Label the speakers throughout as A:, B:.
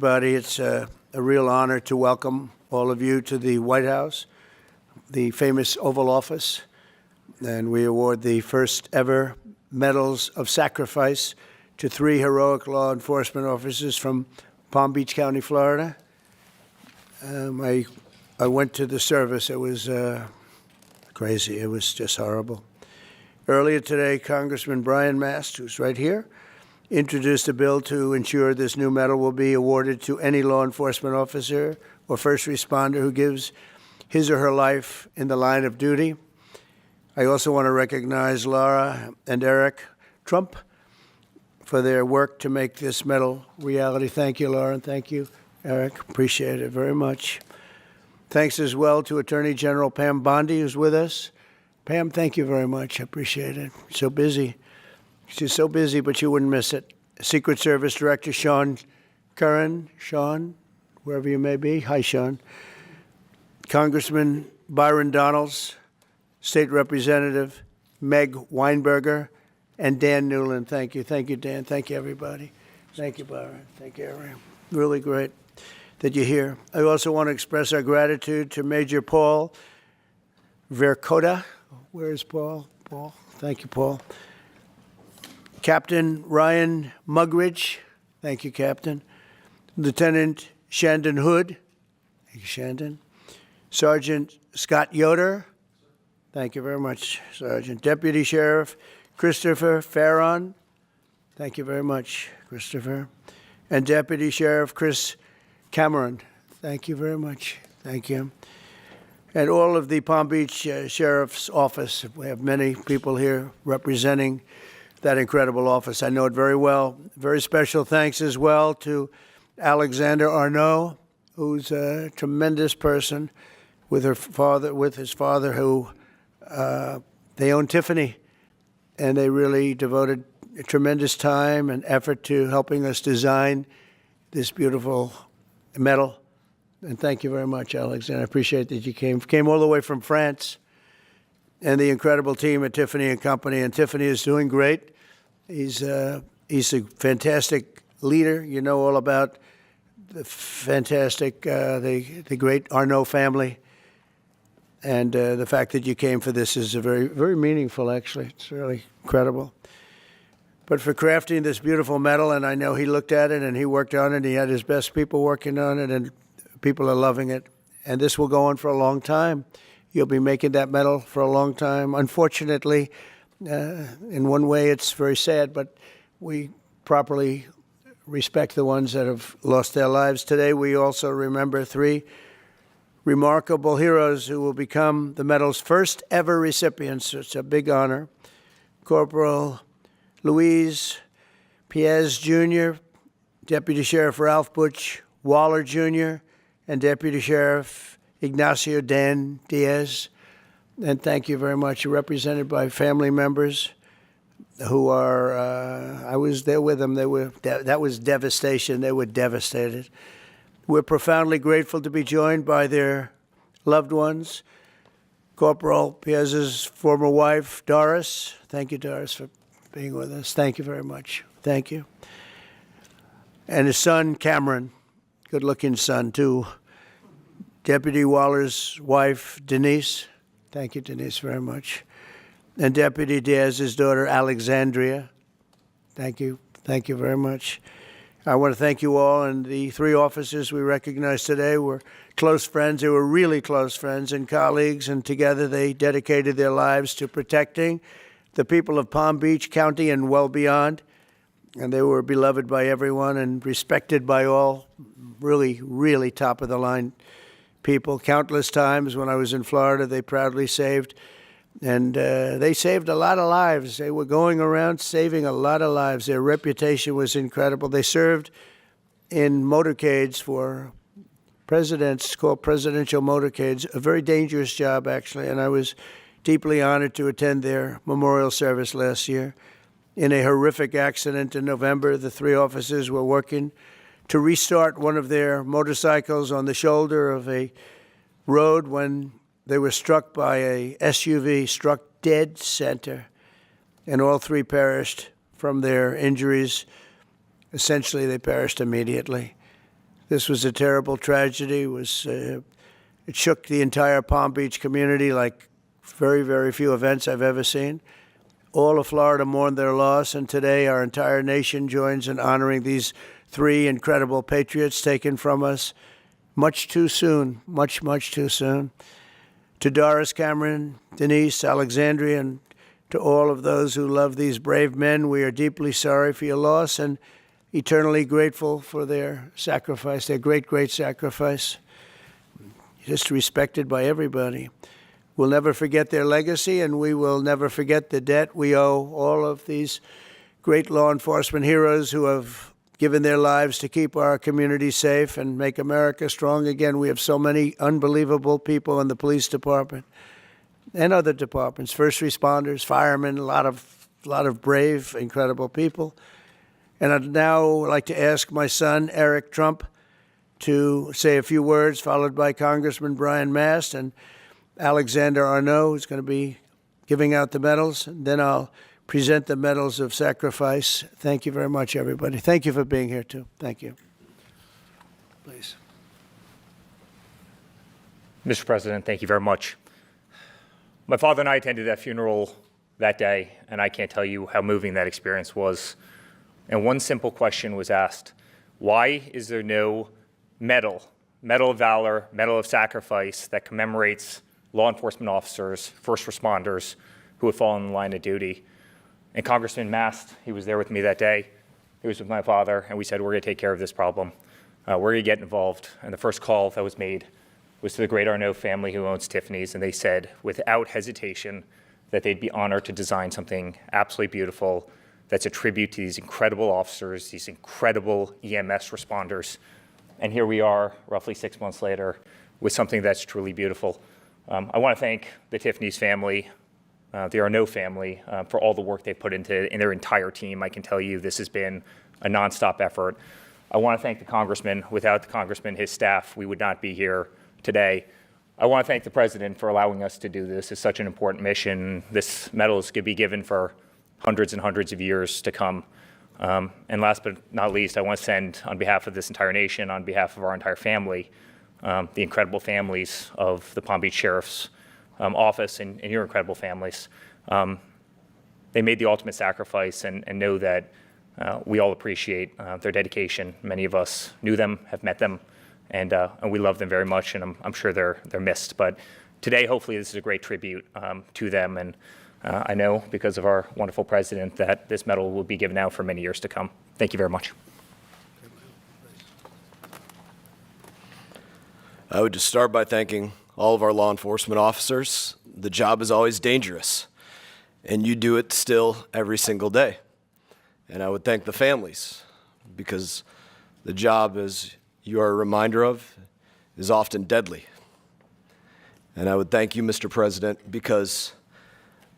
A: Everybody, it's a real honor to welcome all of you to the White House, the famous Oval Office, and we award the first ever Medals of Sacrifice to 3 heroic law enforcement officers from Palm Beach County, Florida. I went to the service. It was crazy. It was just horrible. Earlier today, Congressman Brian Mast, who's right here, introduced a bill to ensure this new medal will be awarded to any law enforcement officer or first responder who gives his or her life in the line of duty. I also want to recognize Laura and Eric Trump for their work to make this medal reality. Thank you, Laura, and thank you, Eric. Appreciate it very much. Thanks as well to Attorney General Pam Bondi, who's with us. Pam, thank you very much. I appreciate it. So busy. She's so busy, but you wouldn't miss it. Secret Service Director Sean Curran. Sean, wherever you may be. Hi, Sean. Congressman Byron Donalds, State Representative Meg Weinberger, and Dan Newland. Thank you. Thank you, Dan. Thank you, everybody. Thank you, Byron. Thank you, everyone. Really great that you're here. I also want to express our gratitude to Major Paul Vercoda. Where is Paul? Paul. Thank you, Paul. Captain Ryan Mugridge. Thank you, Captain. Lieutenant Shandon Hood. Thank you, Shandon. Sergeant Scott Yoder. Thank you very much, Sergeant. Deputy Sheriff Christopher Farron. Thank you very much, Christopher. And Deputy Sheriff Chris Cameron. Thank you very much. Thank you. And all of the Palm Beach Sheriff's Office. We have many people here representing that incredible office. I know it very well. Very special thanks as well to Alexander Arnault, who's a tremendous person with his father, who they own Tiffany, and they really devoted tremendous time and effort to helping us design this beautiful medal. And thank you very much, Alexander. I appreciate that you came all the way from France. And the incredible team at Tiffany and Company. And Tiffany is doing great. He's a fantastic leader. You know all about the fantastic, the great Arnault family. And the fact that you came for this is very, very meaningful, actually. It's really incredible. But for crafting this beautiful medal, and I know he looked at it and he worked on it. He had his best people working on it, and people are loving it. And this will go on for a long time. You'll be making that medal for a long time. Unfortunately, in one way, it's very sad, but we properly respect the ones that have lost their lives. Today, we also remember 3 remarkable heroes who will become the medal's first ever recipients. It's a big honor. Corporal Luis Piez Jr., Deputy Sheriff Ralph Butch Waller Jr., and Deputy Sheriff Ignacio Dan Diaz. And thank you very much. You're represented by family members who are, I was there with them. That was devastation. They were devastated. We're profoundly grateful to be joined by their loved ones. Corporal Piez's former wife, Doris. Thank you, Doris, for being with us. Thank you very much. Thank you. And his son, Cameron, good-looking son, too. Deputy Waller's wife, Denise. Thank you, Denise, very much. And Deputy Diaz's daughter, Alexandria. Thank you. Thank you very much. I want to thank you all. And the 3 officers we recognize today were close friends. They were really close friends and colleagues. And together they dedicated their lives to protecting the people of Palm Beach County and well beyond. And they were beloved by everyone and respected by all. Really, really top-of-the-line people. Countless times when I was in Florida, they proudly saved. And they saved a lot of lives. They were going around saving a lot of lives. Their reputation was incredible. They served in motorcades for presidents, called presidential motorcades, a very dangerous job, actually. And I was deeply honored to attend their memorial service last year. In a horrific accident in November, the 3 officers were working to restart one of their motorcycles on the shoulder of a road when they were struck by a SUV, struck dead center, and all 3 perished from their injuries. Essentially, they perished immediately. This was a terrible tragedy. It shook the entire Palm Beach community like very, very few events I've ever seen. All of Florida mourned their loss, and today our entire nation joins in honoring these three incredible patriots taken from us much too soon, much, much too soon. To Doris, Cameron, Denise, Alexandria, and to all of those who love these brave men, we are deeply sorry for your loss and eternally grateful for their sacrifice, their great, great sacrifice. Just respected by everybody. We'll never forget their legacy, and we will never forget the debt we owe all of these great law enforcement heroes who have given their lives to keep our community safe and make America strong again. We have so many unbelievable people in the police department and other departments, first responders, firemen, a lot of brave, incredible people. And I'd now like to ask my son, Eric Trump, to say a few words, followed by Congressman Brian Mast and Alexander Arnault, who's going to be giving out the medals. And then I'll present the medals of sacrifice. Thank you very much, everybody. Thank you for being here, too. Thank you. Please.
B: Mr. President, thank you very much. My father and I attended that funeral that day, and I can't tell you how moving that experience was. And one simple question was asked: why is there no Medal of Valor, Medal of Sacrifice that commemorates law enforcement officers, first responders who have fallen in the line of duty? And Congressman Mast, he was there with me that day. He was with my father, and we said, we're going to take care of this problem. We're going to get involved. And the first call that was made was to the great Arnault family who owns Tiffany's, and they said, without hesitation, that they'd be honored to design something absolutely beautiful that's a tribute to these incredible officers, these incredible EMS responders. And here we are, roughly 6 months later, with something that's truly beautiful. I want to thank the Tiffany's family, the Arnault family, for all the work they've put into in their entire team. I can tell you this has been a nonstop effort. I want to thank the Congressman. Without the Congressman, his staff, we would not be here today. I want to thank the President for allowing us to do this. It's such an important mission. This medal is going to be given for hundreds and hundreds of years to come. And last but not least, I want to send, on behalf of this entire nation, on behalf of our entire family, the incredible families of the Palm Beach Sheriff's Office and your incredible families. They made the ultimate sacrifice, and know that we all appreciate their dedication. Many of us knew them, have met them, and we love them very much, and I'm sure they're missed. But today, hopefully, this is a great tribute to them, and I know, because of our wonderful president, that this medal will be given out for many years to come. Thank you very much.
C: I would just start by thanking all of our law enforcement officers. The job is always dangerous, and you do it still every single day. And I would thank the families, because the job, as you are a reminder of, is often deadly. And I would thank you, Mr. President, because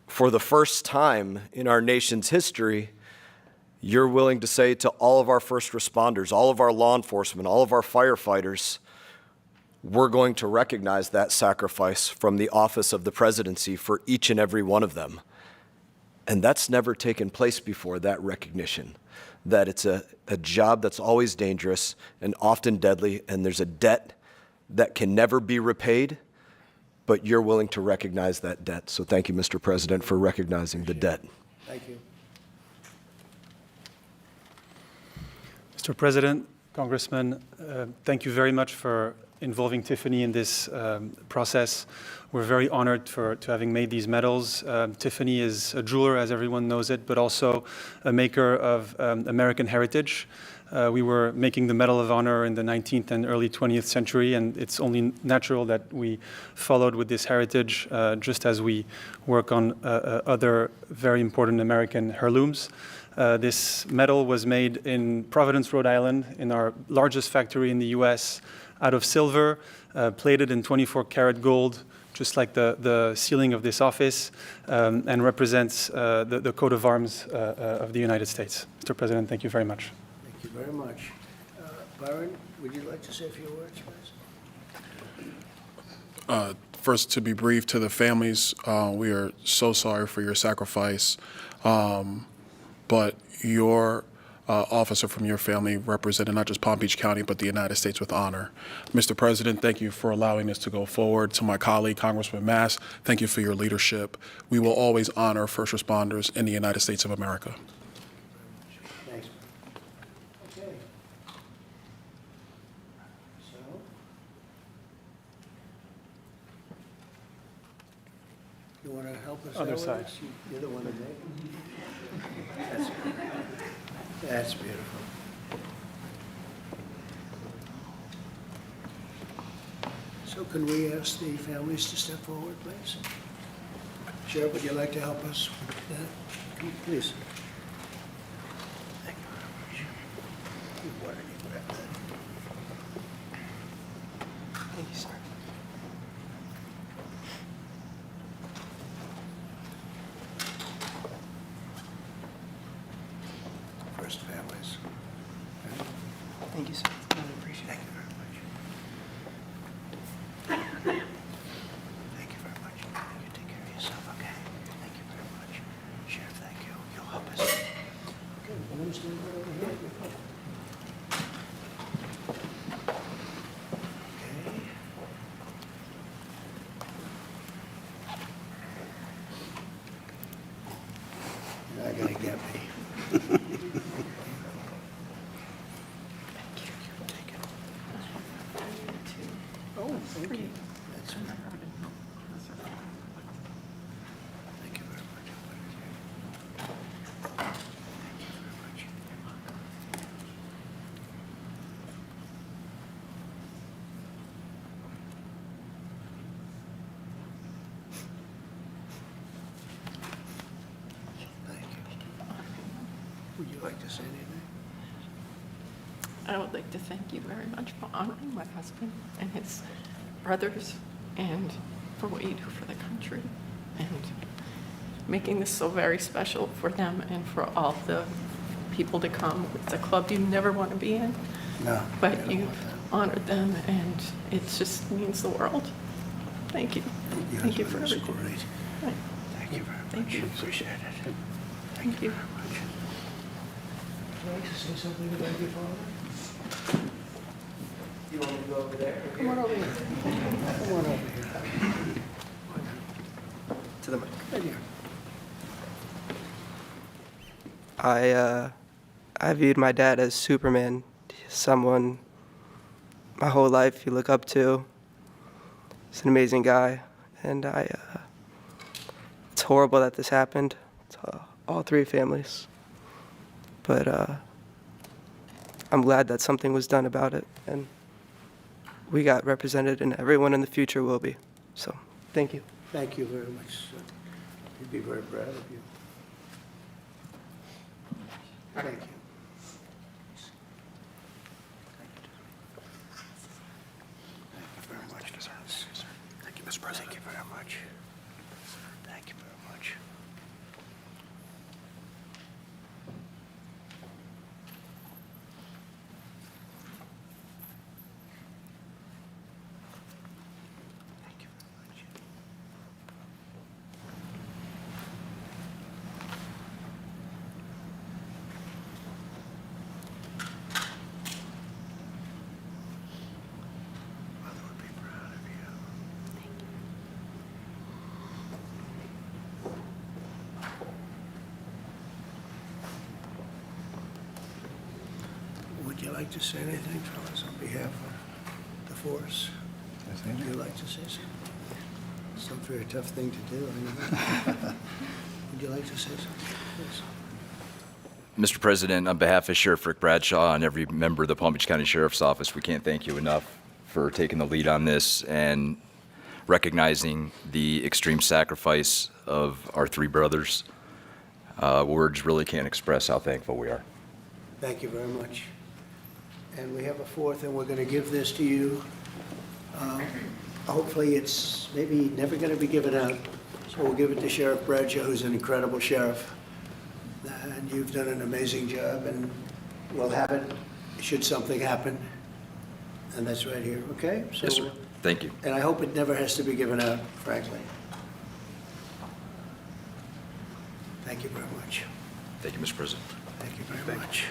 C: for the first time in our nation's history, you're willing to say to all of our first responders, all of our law enforcement, all of our firefighters, we're going to recognize that sacrifice from the office of the presidency for each and every one of them. And that's never taken place before, that recognition, that it's a job that's always dangerous and often deadly, and there's a debt that can never be repaid, but you're willing to recognize that debt. So thank you, Mr. President, for recognizing the debt.
A: Thank you.
D: Mr. President, Congressman, thank you very much for involving Tiffany in this process. We're very honored to having made these medals. Tiffany is a jeweler, as everyone knows it, but also a maker of American heritage. We were making the Medal of Honor in the 19th and early 20th century, and it's only natural that we followed with this heritage, just as we work on other very important American heirlooms. This medal was made in Providence, Rhode Island, in our largest factory in the US, out of silver, plated in 24-karat gold, just like the ceiling of this office, and represents the coat of arms of the United States. Mr. President, thank you very much.
A: Thank you very much. Byron, would you like to say a few words, please?
E: First, to be brief, to the families, we are so sorry for your sacrifice, but your officer from your family represented not just Palm Beach County, but the United States with honor. Mr. President, thank you for allowing this to go forward. To my colleague, Congressman Mass, thank you for your leadership. We will always honor first responders in the United States of America.
A: Thanks. Okay. So, you want to help us out
D: Other
A: with
D: side.
A: this? You're the one that made it. That's beautiful. So can we ask the families to step forward, please? Sheriff, would you like to help us with that? Come, please. Thank you very much. Why don't you grab that? Thank you, sir. First families.
F: Thank you, sir. Really appreciate it.
A: Thank you very much. Thank you very much. You take care of yourself, okay? Thank you very much. Sheriff, thank you. You'll help us. Okay, I'm going to stand right over here. Okay. You're not going to get me. Oh, thank you. That's thank you very much. Thank you very much. Thank you. Would you like to say anything?
G: I would like to thank you very much for honoring my husband and his brothers and for what you do for the country and making this so very special for them and for all the people to come. It's a club you never want to be in,
A: No. I
G: but
A: don't
G: you've
A: want that.
G: honored them and it just means the world. Thank you.
A: Your
G: Thank you for
A: husband is
G: everything.
A: great.
G: Right.
A: Thank you very much.
G: Thank you.
A: Appreciate it.
G: Thank you.
A: Very much. Would you like to say something about your father? You want me to go over there? Come on over here. Come on over here.
F: To the mic.
A: Right here.
F: I viewed my dad as Superman, someone my whole life you look up to. He's an amazing guy, and it's horrible that this happened to all three families. But I'm glad that something was done about it, and we got represented, and everyone in the future will be. So, thank you.
A: Thank you very much, sir. We'd be very proud of you. Thank you. Thank you very much. Thank you, Mr. President. Thank you very much. Thank you very much. Thank you very much. Mother would be proud of you. Would you like to say anything, fellas, on behalf of the force? Would you like to say something? It's not a very tough thing to do, I know. Would you like to say something, please?
H: Mr. President, on behalf of Sheriff Rick Bradshaw and every member of the Palm Beach County Sheriff's Office, we can't thank you enough for taking the lead on this and recognizing the extreme sacrifice of our three brothers. Words really can't express how thankful we are.
A: Thank you very much. And we have a fourth, and we're going to give this to you. Hopefully, it's maybe never going to be given out, so we'll give it to Sheriff Bradshaw, who's an incredible sheriff. And you've done an amazing job, and we'll have it should something happen. And that's right here, okay? So,
H: Yes, sir. Thank you.
A: And I hope it never has to be given out, frankly. Thank you very much.
H: Thank you, Mr. President.
A: Thank you very much.